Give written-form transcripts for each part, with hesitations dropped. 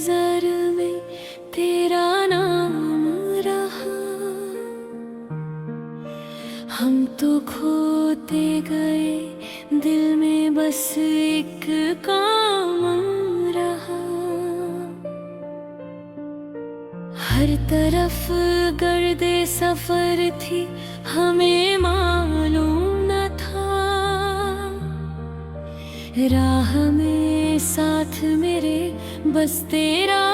नजर में तेरा नाम रहा। हम तो खोते गए, दिल में बस एक काम रहा। हर तरफ गर्दे सफर थी, हमें मालूम न था। राह में साथ मेरे बस तेरा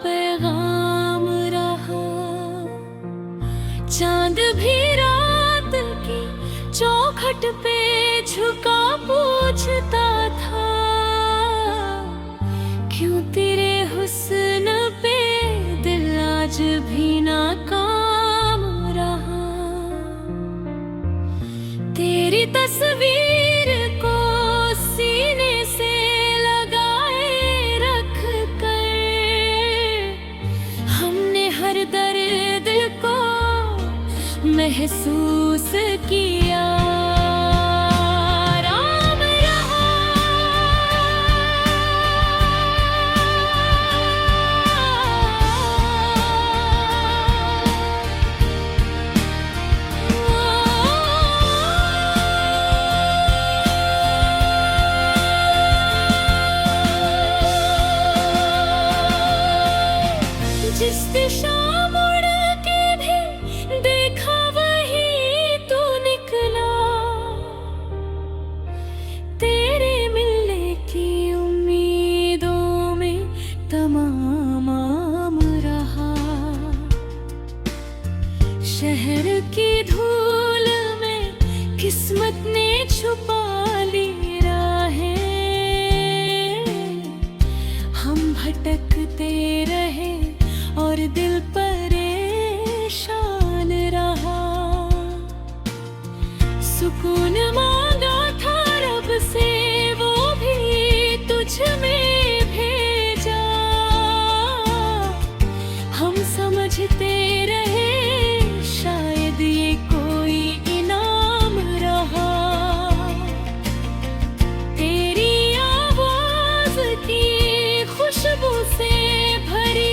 पैगाम रहा। चांद भी रात की चौखट पे झुका पूछता था, क्यों तेरे हुस्न पे दिल आज भी नाकाम रहा। तेरी तस्वीर को सीने से लगाए रख कर, हमने हर दर्द को महसूस किया। राम रहा। जिस दिशा मुड़ के भी देखा वही तू निकला। तेरे मिलने की उम्मीदों में तमाम रहा। शहर की धूल में किस्मत ने छुपा ली राहें। हम भटकते रहे और दिल परेशान रहा। सुकून मांगा था रब से, वो भी तुझ में भेजा। हम समझते रहे शायद ये कोई इनाम रहा। तेरी आवाज की खुशबू से भरी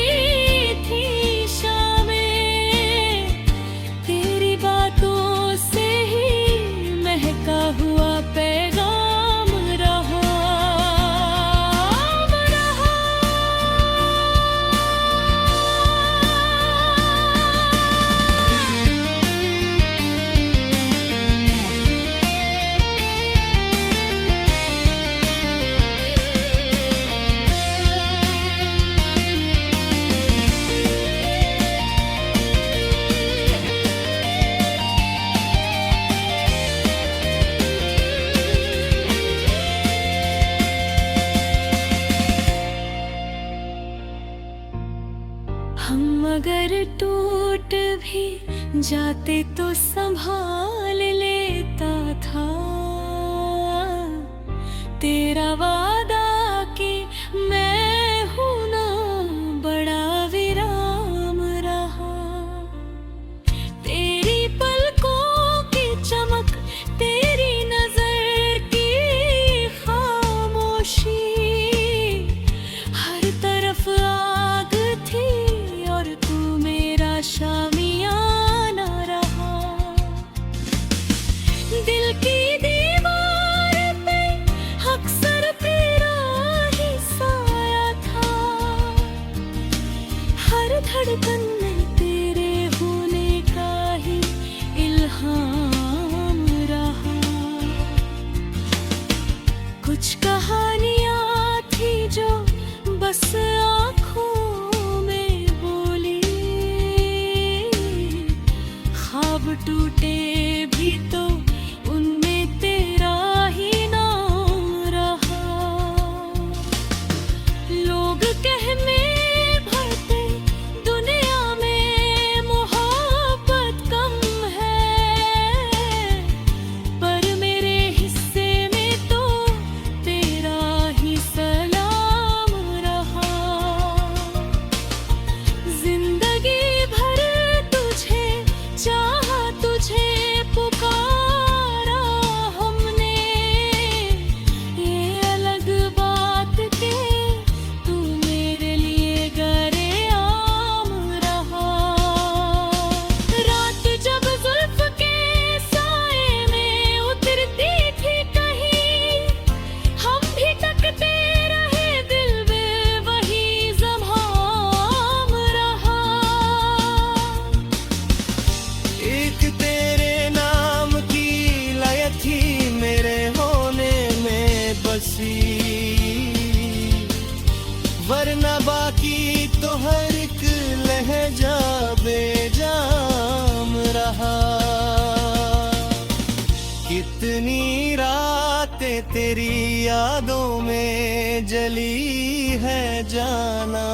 हुआ पैगाम रहा। हम अगर टूट भी जाते तो संभाल लेता था। तेरा वादा कि मैं हूं ना बड़ा विराम रहा। तेरी पलकों की चमक, तेरी नजर की खामोशी, हर तरफ आग थी और तू मेरा शामियाना रहा। दिल की दीवार पे अक्सर वरना बाकी तो हर एक लहजा बेजाम रहा। कितनी रातें तेरी यादों में जली है जाना,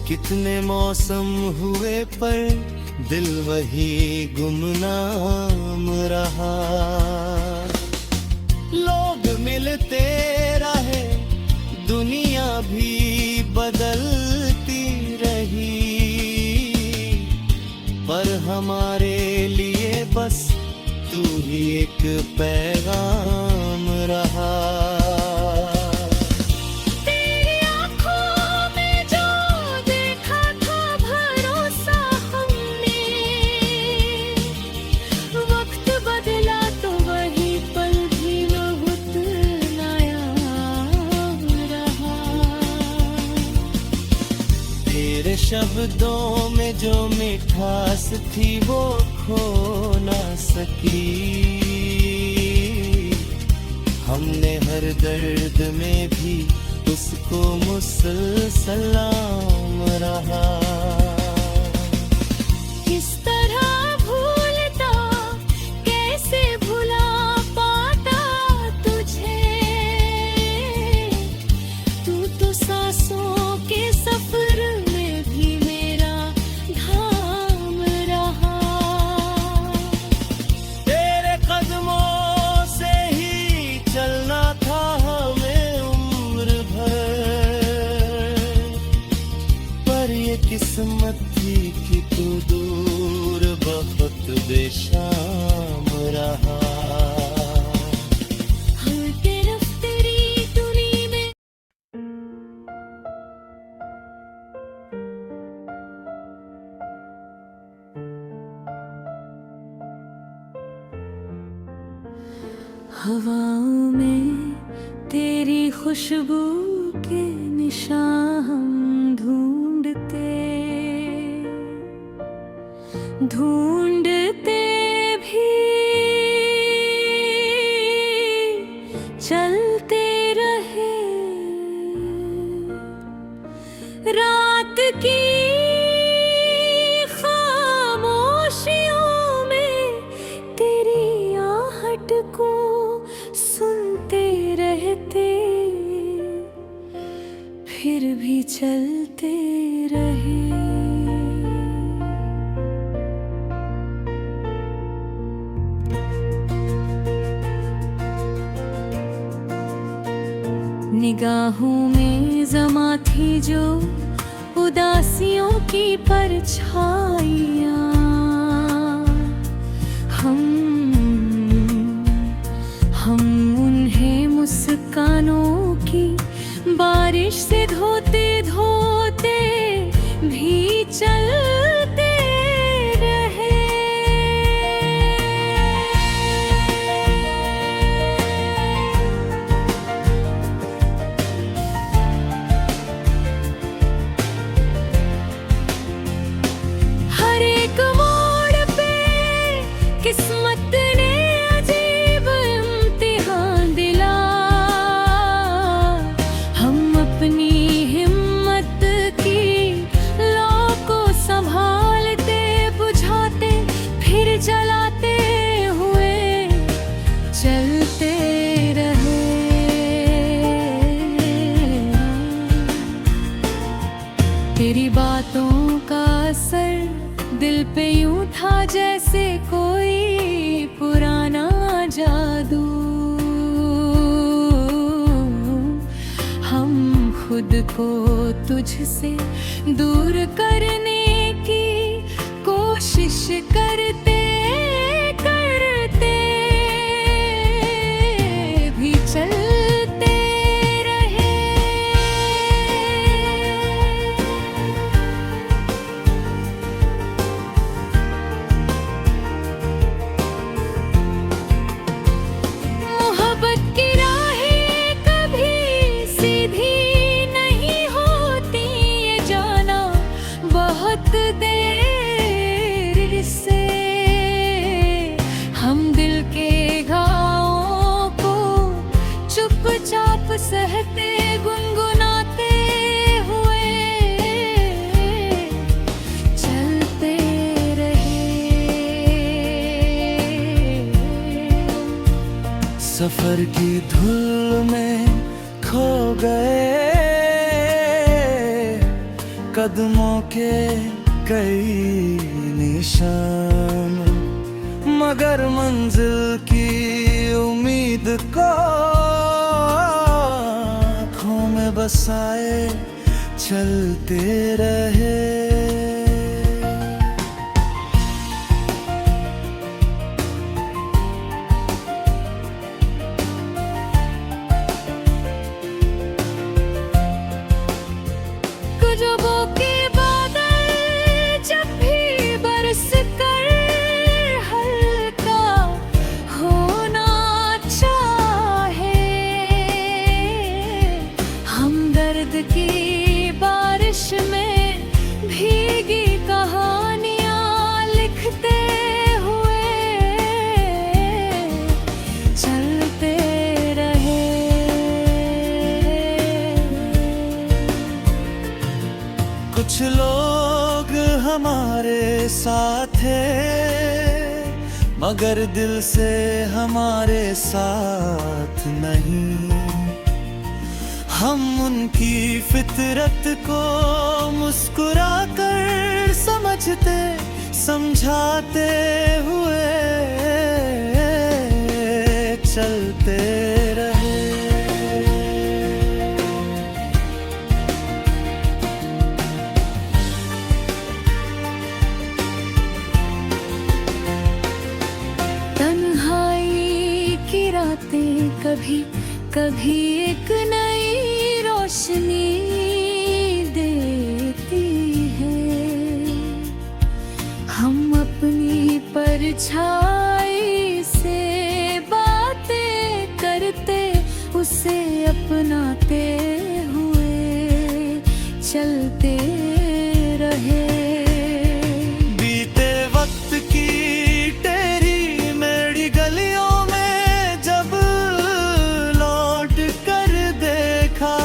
कितने मौसम हुए पर दिल वही गुमनाम रहा। लोग मिलते रहे, दुनिया भी बदलती रही, पर हमारे लिए बस तू ही एक पैगाम रहा। तेरी आँखों में जो देखा था भरोसा हमने, वक्त बदला तो वही पल भी बहुत नया रहा। तेरे शब्दों में जो मिठास थी वो खो ना सकी, हमने हर दर्द में भी उसको मुसलसलाम रहा। किस तरह भूलता, कैसे भुला पाता तुझे, तू तो सांसों के सफर में भी मेरा धाम रहा। तेरे कदमों से ही चलना था हमें उम्र भर, पर ये किस्मत थी कि तू दूर बहुत बेशाम रहा। हर तरफ तेरी धुनी में हवाओं में तेरी खुशबू के निशान हम ढूंढते भी चलते रहे। रात की खामोशियों में तेरी आहट को सुनते रहते, फिर भी चलते रहे। निगाहों में जमा थी जो उदासियों की परछाइयाँ, हम उन्हें मुस्कानों की बारिश से धोते धोते भी चलते रहे। हर एक मोड़ पे किस्मत ने अजीब इम्तिहान दिला, हम अपनी हिम्मत की लौ को संभालते बुझाते फिर जलाते हुए चलते रहे। तेरी बातों का असर दिल पे यूं था जैसे कोई पुराना जादू, हम खुद को तुझसे दूर करने की कोशिश करते करते भी चलते रहे। मोहब्बत की राहें कभी सीधी नहीं होती, ये जाना बहुत देर से। सफर की धुल में खो गए, कदमों के कई निशान, मगर मंजिल की उम्मीद को आँखों में बसाए चलते रहे। गुजबों के बादल जब भी बरस कर हल्का होना चाहे, हमदर्द की बारिश में भीगी कहानियाँ लिखते हुए चलते रहे। कुछ लोग हमारे साथ थे, मगर दिल से हमारे साथ नहीं। हम उनकी फितरत को मुस्कुरा कर समझते समझाते हुए चलते रहे। तन्हाई की रातें कभी कभी एक नई रोशनी देती है। हम अपनी परछाई से बातें करते उसे अपनाते हुए चलते रहे। बीते वक्त की तेरी मेरी गलियों में जब लौट कर देखा,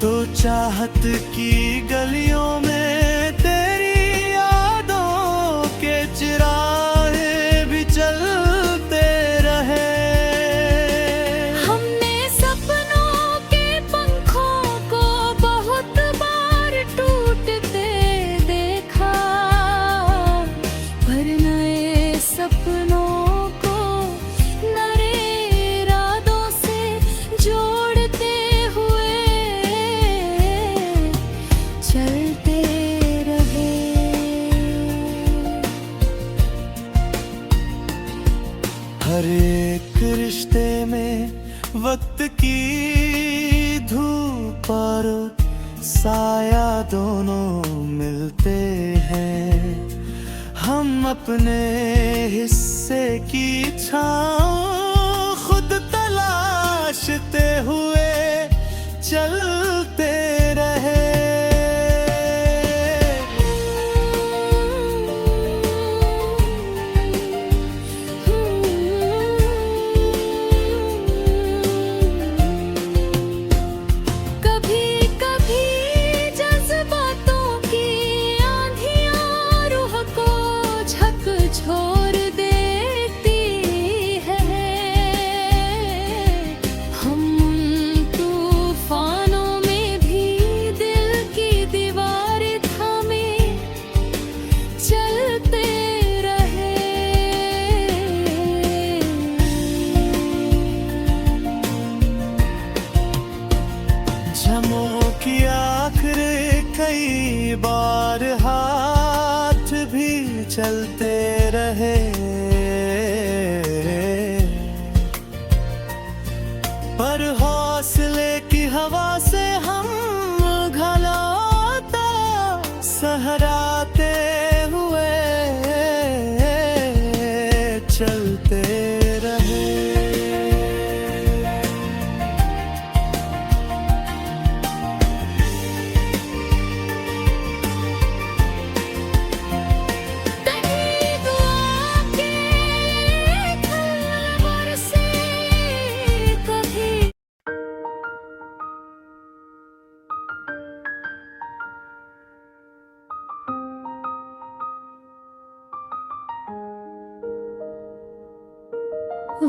तो चाहत की गलियों में तेरी यादों के चिरागे भी चलते रहे। हमने सपनों के पंखों को बहुत बार टूटते देखा, पर नए सपनों को नए इरादों से जोड़ते हुए चलते रहे। हर एक रिश्ते में वक्त की धूप और साया दोनों मिलते हैं। हम अपने हिस्से की छाँव खुद तलाशते हुए चलते रहे। कभी कभी जज्बातों की आंधियाँ रूह को झकझोर देती है। हम उन तूफानों में भी दिल की दीवारें थामे चलते रहे। की आखिर कई बार हाथ भी चलते रहे, पर हौसले की हवा से हम घलाता सहराते हुए चलते रहे।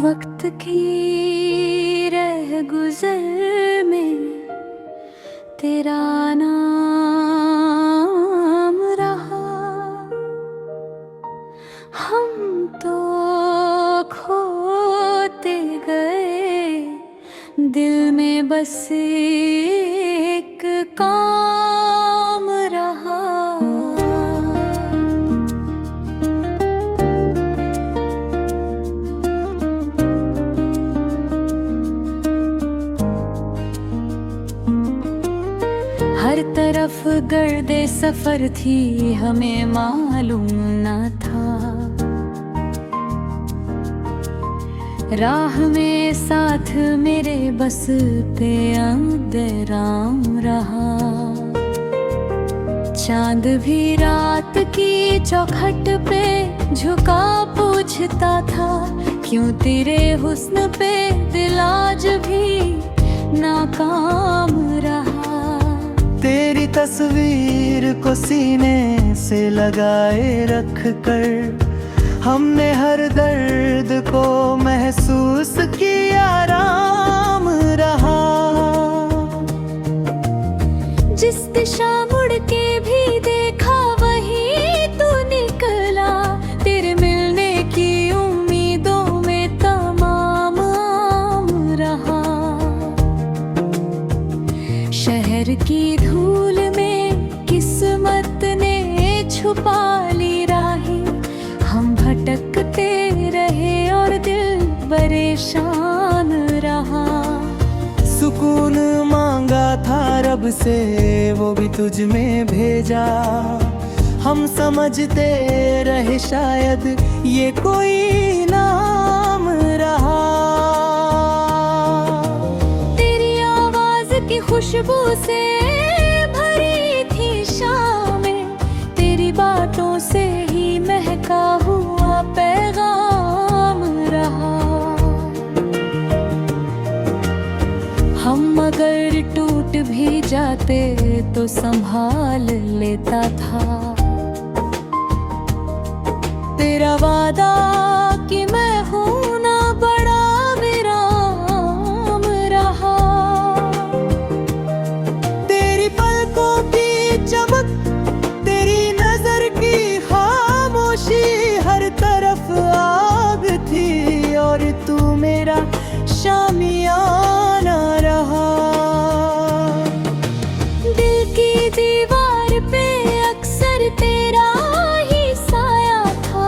वक्त की रह गुजर में तेरा नाम रहा। हम तो खोते गए, दिल में बस एक काम रहा। हर तरफ गर्दे सफर थी, हमें मालूम न था। राह में साथ मेरे बस पे अंधेराम रहा। चांद भी रात की चौखट पे झुका पूछता था, क्यों तेरे हुस्न पे दिल आज भी नाकाम रहा। तेरी तस्वीर को सीने से लगाए रख कर हमने हर दर्द को महसूस किया, आराम रहा। जिस दिशा मुड़ के भी देखा वही तू निकला, तेरे मिलने की उम्मीदों में तमाम रहा। शहर की धूल में किस्मत ने छुपा ली राहें, हम भटकते रहे और दिल परेशान रहा। सुकून मांगा था रब से, वो भी तुझ में भेजा। हम समझते रहे शायद ये कोई नाम रहा। तेरी आवाज की खुशबू से भरी थी शामें, तेरी बातों से ही महका हुआ पैगाम रहा। हम अगर टूट भी जाते तो संभाल लेता था। तेरा वादा कि मैं हूं ना बड़ा विराम रहा। तेरी पलकों की चमक, तेरी नजर की खामोशी, हर तरफ आग थी और तू मेरा शामियाना रहा। दिल की दीवार पे अक्सर तेरा ही साया था,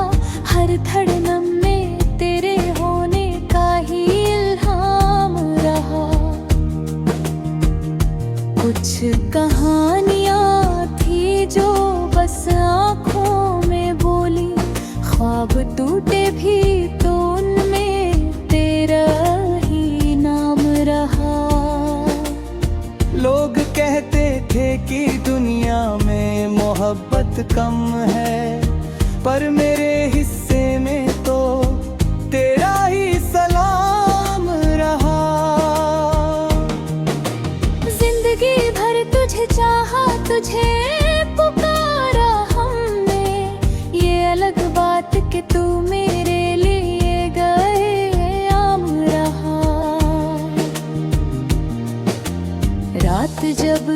हर धड़कन में तेरे होने का ही इल्हाम रहा। कुछ कहानियां थी जो बस आँखों में बोली, ख्वाब टूटे भी तो उनमें तेरा ही नाम रहा। लोग कहते थे कि दुनिया में मोहब्बत कम है, पर मेरे हिस्से में तो तेरा ही सलाम रहा। जिंदगी भर तुझे चाहा, तुझे पुकारा हमने, ये अलग बात कि तू मेरे लिए गए आम रहा। रात जब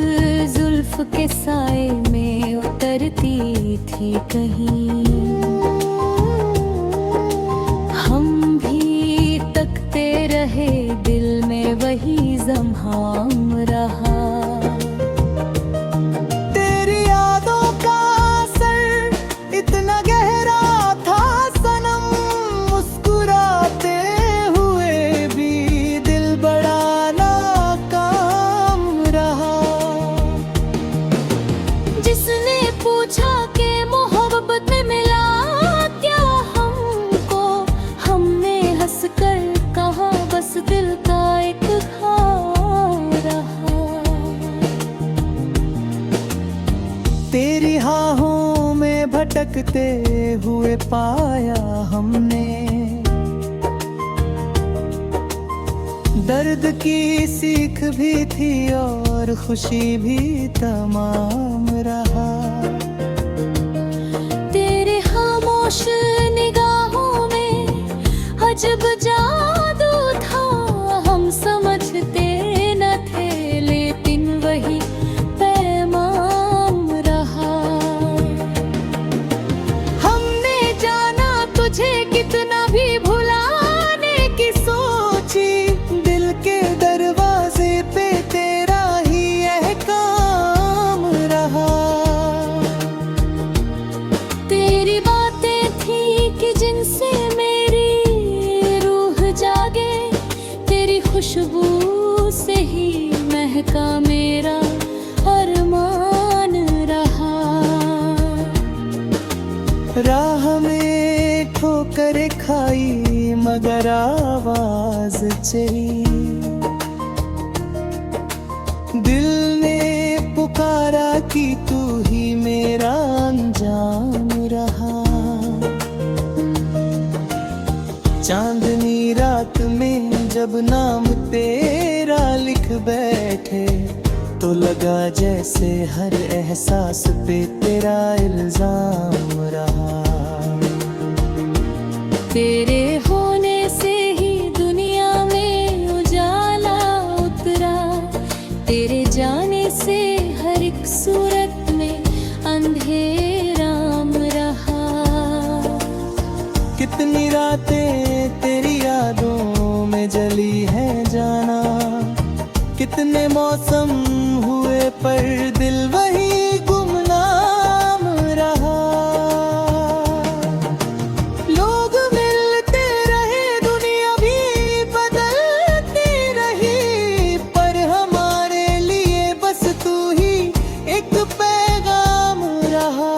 जुल्फ के साए में उतरती थी कहीं, हम भी तकते रहे, दिल में वही ज़म्हाम रहा। तेरी यादों का असर इतना गहरा था सनम, मुस्कुराते हुए भी दिल बड़ा नाकाम रहा। जिसने पूछा कि मोहब्बत में मिला क्या हमको, हमने हंसकर कहा बस दिल का एक घाव रहा। तेरी हाहों में भटकते हुए पाया हमने, दर्द की सीख भी थी और खुशी भी तमाम रहा। तेरे खामोश निगाहों में अजब जा चली। दिल ने पुकारा कि तू ही मेरा अंजाम रहा। चांदनी रात में जब नाम तेरा लिख बैठे तो लगा जैसे हर एहसास पे तेरा इल्जाम रहा। तेरे होने से ही दुनिया में उजाला उतरा, तेरे जाने से हर एक सूरत में अंधेराम रहा। कितनी रातें तेरी यादों में जली है जाना, कितने मौसम हुए पर दिल वही गुमनाम रहा। लोग मिलते रहे, दुनिया भी बदलती रही, पर हमारे लिए बस तू ही एक पैगाम रहा।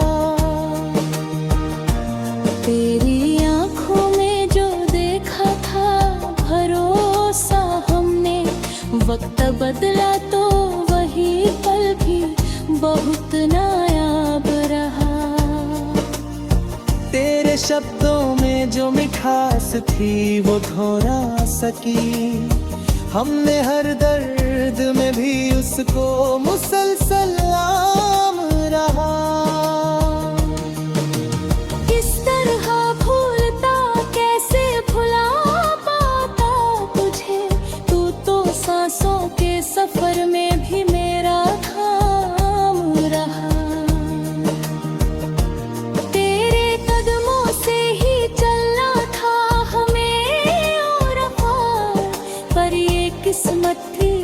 तेरी आँखों में जो देखा था भरोसा हमने, वक्त बदला तो वही पल भी बहुत नायाब रहा। तेरे शब्दों में जो मिठास थी वो खो ना सकी, हमने हर दर्द में भी उसको मुसलसल नाम रहा। किस तरह भूलता, कैसे भुला पाता तुझे, तू तो सांसों के सफर में भी मेरा काम रहा। तेरे कदमों से ही चलना था हमें और पार, पर ये किस्मत थी